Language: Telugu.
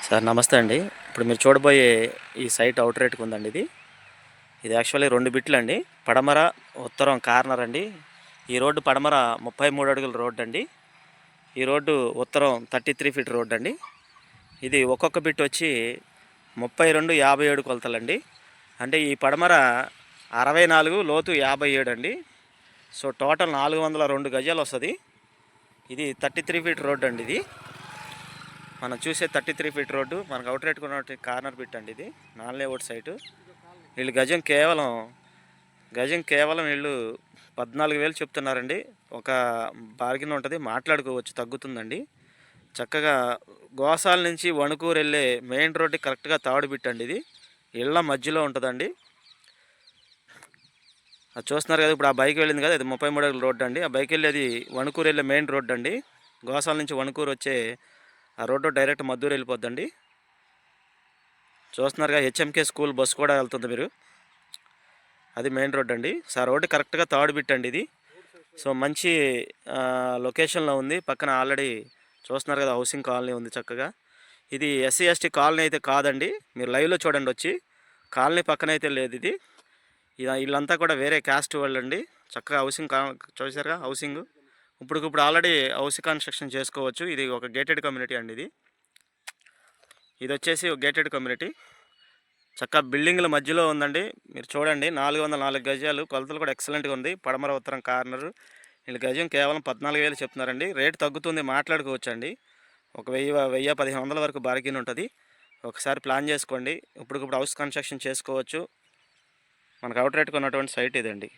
సార్ నమస్తే అండి. ఇప్పుడు మీరు చూడబోయే ఈ సైట్ అవుట్ రేట్‌కి ఉందండి ఇది. ఇది యాక్చువల్లీ 2 బిట్లండి. పడమర, ఉత్తరం కార్నర్ అండి. ఈ రోడ్డు పడమర 33 అడుగుల రోడ్డండి. ఈ రోడ్డు ఉత్తరం 33 ఫీట్ రోడ్డండి. ఇది ఒక్కొక్క బిట్ వచ్చి 32, 57 కొలతలండి. అంటే ఈ పడమర 64, లోతు 57 అండి. సో టోటల్ 402 గజాలు వస్తుంది. ఇది 33 ఫీట్ రోడ్ అండి. ఇది మనం చూసే 33 ఫీట్ రోడ్డు మనకు అవుట్ రేట్ కొన్న కార్నర్ బిట్ అండి. ఇది నాన్ లేఅవుట్ సైటు. వీళ్ళు గజం కేవలం వీళ్ళు 14,000 చెప్తున్నారండి. ఒక బార్గిన్ ఉంటుంది, మాట్లాడుకోవచ్చు, తగ్గుతుందండి. చక్కగా గోసాల నుంచి వణుకూరు వెళ్ళే మెయిన్ రోడ్డు కరెక్ట్గా తాడు బిట్ అండి. ఇది ఇళ్ళ మధ్యలో ఉంటుందండి. అది చూస్తున్నారు కదా, ఇప్పుడు ఆ బైక్ వెళ్ళింది కదా, ఇది 33 అడుగుల రోడ్డు అండి. ఆ బైక్ వెళ్ళేది వణుకూరు వెళ్ళే మెయిన్ రోడ్డు అండి. గోసాల నుంచి వణుకూరు వచ్చే ఆ రోడ్డు డైరెక్ట్ మద్దూరు వెళ్ళిపోద్దండి. చూస్తున్నారుగా, హెచ్ఎంకే స్కూల్ బస్సు కూడా వెళ్తుంది. మీరు అది మెయిన్ రోడ్ అండి. సో ఆ రోడ్డు కరెక్ట్గా థర్డ్ బిట్ అండి ఇది. సో మంచి లొకేషన్లో ఉంది. పక్కన ఆల్రెడీ చూస్తున్నారు కదా, హౌసింగ్ కాలనీ ఉంది చక్కగా. ఇది ఎస్సీ ఎస్టీ కాలనీ అయితే కాదండి. మీరు లైవ్లో చూడండి వచ్చి. కాలనీ పక్కన అయితే లేదు ఇది. వీళ్ళంతా కూడా వేరే క్యాస్ట్ వాళ్ళు అండి. చక్కగా హౌసింగ్ చూసారుగా, హౌసింగ్ ఇప్పుడు ఆల్రెడీ హౌస్ కన్స్ట్రక్షన్ చేసుకోవచ్చు. ఇది ఒక గేటెడ్ కమ్యూనిటీ అండి. ఇది వచ్చేసి ఒక గేటెడ్ కమ్యూనిటీ. చక్కగా బిల్డింగ్ల మధ్యలో ఉందండి. మీరు చూడండి, 404 గజాలు. కొలతలు కూడా ఎక్సలెంట్గా ఉంది. పడమర ఉత్తరం కార్నర్. వీళ్ళ గజం కేవలం 14,000 చెప్తున్నారండి. రేటు తగ్గుతుంది, మాట్లాడుకోవచ్చు అండి. ఒక 1,000-1,500 వరకు బార్గిన్ ఉంటుంది. ఒకసారి ప్లాన్ చేసుకోండి. ఇప్పుడు హౌస్ కన్స్ట్రక్షన్ చేసుకోవచ్చు. మనకు అవుట్ రేట్గా ఉన్నటువంటి సైట్ ఇదండి.